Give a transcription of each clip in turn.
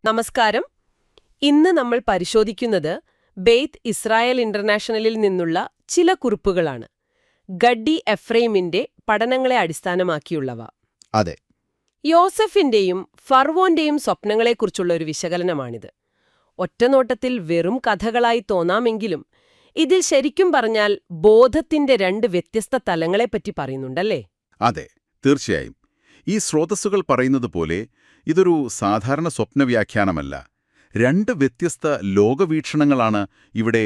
നമസ്കാരം. ഇന്ന് നമ്മൾ പരിശോധിക്കുന്നത് ബെയ്ത്ത് ഇസ്രായേൽ ഇന്റർനാഷണലിൽ നിന്നുള്ള ചില കുറിപ്പുകളാണ്. ഗഡ്ഡി എഫ്രൈമിന്റെ പഠനങ്ങളെ അടിസ്ഥാനമാക്കിയുള്ളവ. അതെ. യോസഫിന്റെയും ഫർവോന്റെയും സ്വപ്നങ്ങളെക്കുറിച്ചുള്ള ഒരു വിശകലനമാണിത്. ഒറ്റനോട്ടത്തിൽ വെറും കഥകളായി തോന്നാമെങ്കിലും ഇതിൽ ശരിക്കും പറഞ്ഞാൽ ബോധത്തിന്റെ രണ്ട് വ്യത്യസ്ത തലങ്ങളെപ്പറ്റി പറയുന്നുണ്ടല്ലേ? അതെ, തീർച്ചയായും. ഈ സ്രോതസ്സുകൾ പറയുന്നത് പോലെ ഇതൊരു സാധാരണ സ്വപ്നവ്യാഖ്യാനമല്ല. രണ്ട് വ്യത്യസ്ത ലോകവീക്ഷണങ്ങളാണ് ഇവിടെ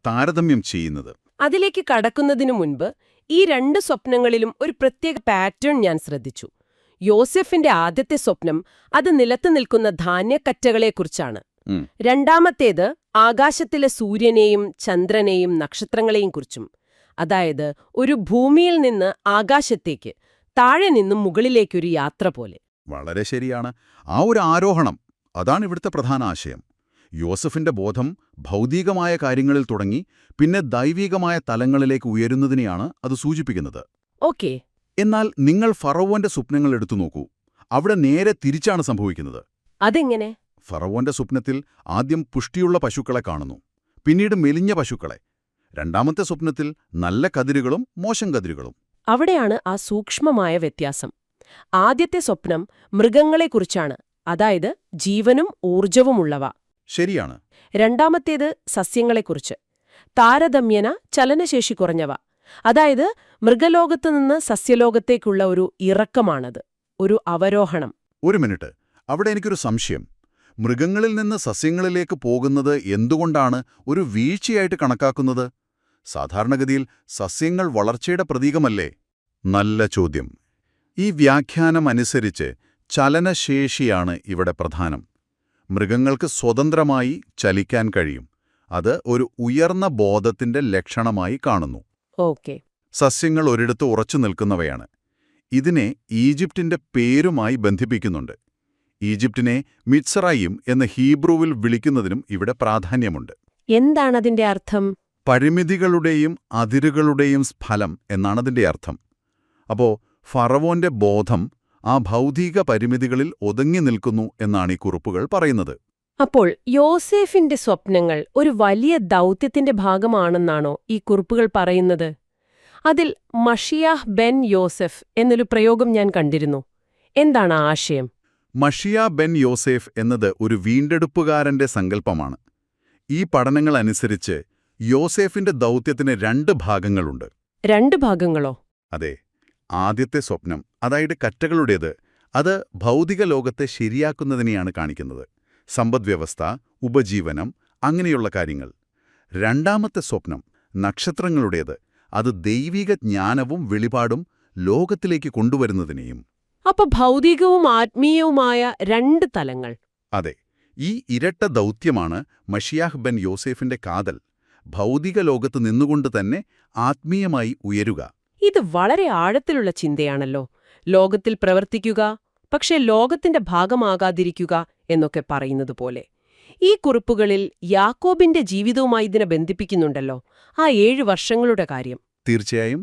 താരതമ്യം ചെയ്യുന്നത്. അതിലേക്ക് കടക്കുന്നതിനു മുൻപ് ഈ രണ്ട് സ്വപ്നങ്ങളിലും ഒരു പ്രത്യേക പാറ്റേൺ ഞാൻ ശ്രദ്ധിച്ചു. യോസെഫിന്റെ ആദ്യത്തെ സ്വപ്നം അത് നിലത്തു നിൽക്കുന്ന ധാന്യക്കറ്റകളെക്കുറിച്ചാണ്. രണ്ടാമത്തേത് ആകാശത്തിലെ സൂര്യനെയും ചന്ദ്രനെയും നക്ഷത്രങ്ങളെയും കുറിച്ചും. അതായത് ഒരു ഭൂമിയിൽ നിന്ന് ആകാശത്തേക്ക്, താഴെ നിന്നും മുകളിലേക്കൊരു യാത്ര പോലെ. വളരെ ശരിയാണ്. ആ ഒരു ആരോഹണം, അതാണ് ഇവിടുത്തെ പ്രധാന ആശയം. യോസഫിന്റെ ബോധം ഭൗതികമായ കാര്യങ്ങളിൽ തുടങ്ങി പിന്നെ ദൈവികമായ തലങ്ങളിലേക്ക് ഉയരുന്നതിനെയാണ് അത് സൂചിപ്പിക്കുന്നത്. ഓക്കേ. എന്നാൽ നിങ്ങൾ ഫറവോന്റെ സ്വപ്നങ്ങൾ എടുത്തു നോക്കൂ. അവിടെ നേരെ തിരിച്ചാണ് സംഭവിക്കുന്നത്. അതെങ്ങനെ? ഫറവോന്റെ സ്വപ്നത്തിൽ ആദ്യം പുഷ്ടിയുള്ള പശുക്കളെ കാണുന്നു, പിന്നീട് മെലിഞ്ഞ പശുക്കളെ. രണ്ടാമത്തെ സ്വപ്നത്തിൽ നല്ല കതിരുകളും മോശം കതിരുകളും. അവിടെയാണ് ആ സൂക്ഷ്മമായ വ്യത്യാസം. ആദ്യത്തെ സ്വപ്നം മൃഗങ്ങളെക്കുറിച്ചാണ്, അതായത് ജീവനും ഊർജവുമുള്ളവ. ശരിയാണ്. രണ്ടാമത്തേത് സസ്യങ്ങളെക്കുറിച്ച്, താരതമ്യേന ചലനശേഷി കുറഞ്ഞവ. അതായത് മൃഗലോകത്ത് നിന്ന് സസ്യലോകത്തേക്കുള്ള ഒരു ഇറക്കമാണത്, ഒരു അവരോഹണം. ഒരു മിനിറ്റ്, അവിടെ എനിക്കൊരു സംശയം. മൃഗങ്ങളിൽ നിന്ന് സസ്യങ്ങളിലേക്ക് പോകുന്നത് എന്തുകൊണ്ടാണ് ഒരു വീഴ്ചയായിട്ട് കണക്കാക്കുന്നത്? സാധാരണഗതിയിൽ സസ്യങ്ങൾ വളർച്ചയുടെ പ്രതീകമല്ലേ? നല്ല ചോദ്യം. ഈ വ്യാഖ്യാനം അനുസരിച്ച് ചലനശേഷിയാണ് ഇവിടെ പ്രധാനം. മൃഗങ്ങൾക്ക് സ്വതന്ത്രമായി ചലിക്കാൻ കഴിയും. അത് ഒരു ഉയർന്ന ബോധത്തിന്റെ ലക്ഷണമായി കാണുന്നു. ഓക്കേ. സസ്യങ്ങൾ ഒരിടത്ത് ഉറച്ചു നിൽക്കുന്നവയാണ്. ഇതിനെ ഈജിപ്തിന്റെ പേരുമായി ബന്ധിപ്പിക്കുന്നുണ്ട്. ഈജിപ്തിനെ മിത്സറയീം എന്ന് ഹീബ്രുവിൽ വിളിക്കുന്നതിനും ഇവിടെ പ്രാധാന്യമുണ്ട്. എന്താണതിന്റെ അർത്ഥം? പരിമിതികളുടെയും അതിരുകളുടെയും ഫലം എന്നാണതിന്റെ അർത്ഥം. അപ്പോ ഫറവോന്റെ ബോധം ആ ഭൗതിക പരിമിതികളിൽ ഒതുങ്ങി നിൽക്കുന്നു എന്നാണ് ഈ കുറിപ്പുകൾ പറയുന്നത്. അപ്പോൾ യോസേഫിന്റെ സ്വപ്നങ്ങൾ ഒരു വലിയ ദൗത്യത്തിന്റെ ഭാഗമാണെന്നാണോ ഈ കുറിപ്പുകൾ പറയുന്നത്? അതിൽ മഷിയാഹ് ബെൻ യോസെഫ് എന്നൊരു പ്രയോഗം ഞാൻ കണ്ടിരുന്നു. എന്താണ് ആശയം? മഷിയ ബെൻ യോസേഫ് എന്നത് ഒരു വീണ്ടെടുപ്പുകാരന്റെ സങ്കല്പമാണ്. ഈ പഠനങ്ങൾ അനുസരിച്ച് യോസേഫിന്റെ ദൗത്യത്തിന് രണ്ട് ഭാഗങ്ങളുണ്ട്. രണ്ട് ഭാഗങ്ങളോ? അതെ. ആദ്യത്തെ സ്വപ്നം, അതായത് കറ്റകളുടേത്, അത് ഭൗതിക ലോകത്തെ ശരിയാക്കുന്നതിനെയാണ് കാണിക്കുന്നത്. സമ്പദ്വ്യവസ്ഥ, ഉപജീവനം, അങ്ങനെയുള്ള കാര്യങ്ങൾ. രണ്ടാമത്തെ സ്വപ്നം, നക്ഷത്രങ്ങളുടേത്, അത് ദൈവിക ജ്ഞാനവും വെളിപാടും ലോകത്തിലേക്ക് കൊണ്ടുവരുന്നതിനെയും. അപ്പൊ ഭൗതികവും ആത്മീയവുമായ രണ്ട് തലങ്ങൾ. അതെ. ഈ ഇരട്ട ദൗത്യമാണ് മഷിയാഹ് ബെൻ യോസേഫിന്റെ കാതൽ. ഭൗതിക ലോകത്ത് നിന്നുകൊണ്ട് തന്നെ ആത്മീയമായി ഉയരുക. ഇത് വളരെ ആഴത്തിലുള്ള ചിന്തയാണല്ലോ. ലോകത്തിൽ പ്രവർത്തിക്കുക, പക്ഷെ ലോകത്തിന്റെ ഭാഗമാകാതിരിക്കുക എന്നൊക്കെ പറയുന്നത് പോലെ. ഈ കുറിപ്പുകളിൽ യാക്കോബിന്റെ ജീവിതവുമായി ഇതിനെ ബന്ധിപ്പിക്കുന്നുണ്ടല്ലോ, ആ 7 വർഷങ്ങളുടെ കാര്യം. തീർച്ചയായും.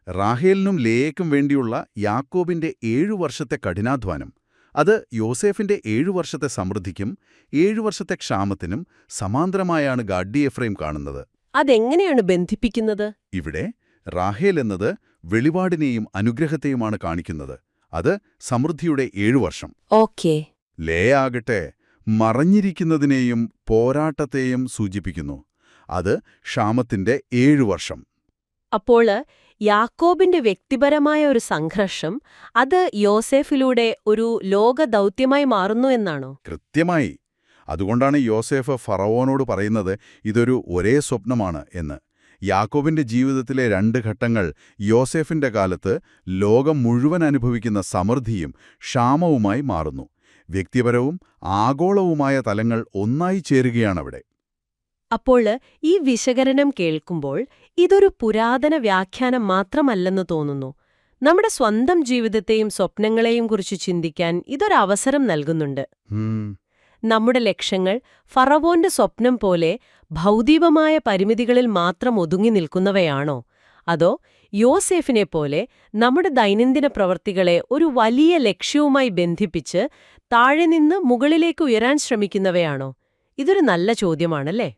റാഹേലിനും ലേയയ്ക്കും വേണ്ടിയുള്ള യാക്കോബിന്റെ 7 വർഷത്തെ കഠിനാധ്വാനം, അത് യോസേഫിന്റെ 7 വർഷത്തെ സമൃദ്ധിക്കും 7 വർഷത്തെ ക്ഷാമത്തിനും സമാന്തരമായാണ് ഗഡ്ഡി എഫ്രൈം കാണുന്നത്. അതെങ്ങനെയാണ് ബന്ധിപ്പിക്കുന്നത്? ഇവിടെ റാഹേൽ എന്നത് വെളിപാടിനെയും അനുഗ്രഹത്തെയുമാണ് കാണിക്കുന്നത്. അത് സമൃദ്ധിയുടെ 7 വർഷം. ഓക്കേ. ലേയ ആകട്ടെ മറഞ്ഞിരിക്കുന്നതിനെയും പോരാട്ടത്തെയും സൂചിപ്പിക്കുന്നു. അത് ക്ഷാമത്തിന്റെ 7 വർഷം. അപ്പോൾ യാക്കോബിന്റെ വ്യക്തിപരമായ ഒരു സംഘർഷം അത് യോസേഫിലൂടെ ഒരു ലോകദൗത്യമായി മാറുന്നു എന്നാണോ? കൃത്യമായി. അതുകൊണ്ടാണ് യോസേഫ് ഫറവോനോട് പറയുന്നത് ഇതൊരു ഒരേ സ്വപ്നമാണ് എന്ന്. യാക്കോബിന്റെ ജീവിതത്തിലെ 2 ഘട്ടങ്ങൾ യോസേഫിന്റെ കാലത്ത് ലോകം മുഴുവൻ അനുഭവിക്കുന്ന സമൃദ്ധിയും ക്ഷാമവുമായി മാറുന്നു. വ്യക്തിപരവും ആഗോളവുമായ തലങ്ങൾ ഒന്നായി ചേരുകയാണവിടെ. അപ്പോൾ ഈ വിശകലനം കേൾക്കുമ്പോൾ ഇതൊരു പുരാതന വ്യാഖ്യാനം മാത്രമല്ലെന്ന് തോന്നുന്നു. നമ്മുടെ സ്വന്തം ജീവിതത്തെയും സ്വപ്നങ്ങളെയും കുറിച്ച് ചിന്തിക്കാൻ ഇതൊരവസരം നൽകുന്നുണ്ട്. നമ്മുടെ ലക്ഷ്യങ്ങൾ ഫറവോന്റെ സ്വപ്നം പോലെ ഭൗതികമായ പരിമിതികളിൽ മാത്രം ഒതുങ്ങി നിൽക്കുന്നവയാണോ? അതോ യോസേഫിനെ പോലെ നമ്മുടെ ദൈനംദിന പ്രവർത്തികളെ ഒരു വലിയ ലക്ഷ്യവുമായി ബന്ധിപ്പിച്ച് താഴെ നിന്ന് മുകളിലേക്ക് ഉയരാൻ ശ്രമിക്കുന്നവയാണോ? ഇതൊരു നല്ല ചോദ്യമാണല്ലേ?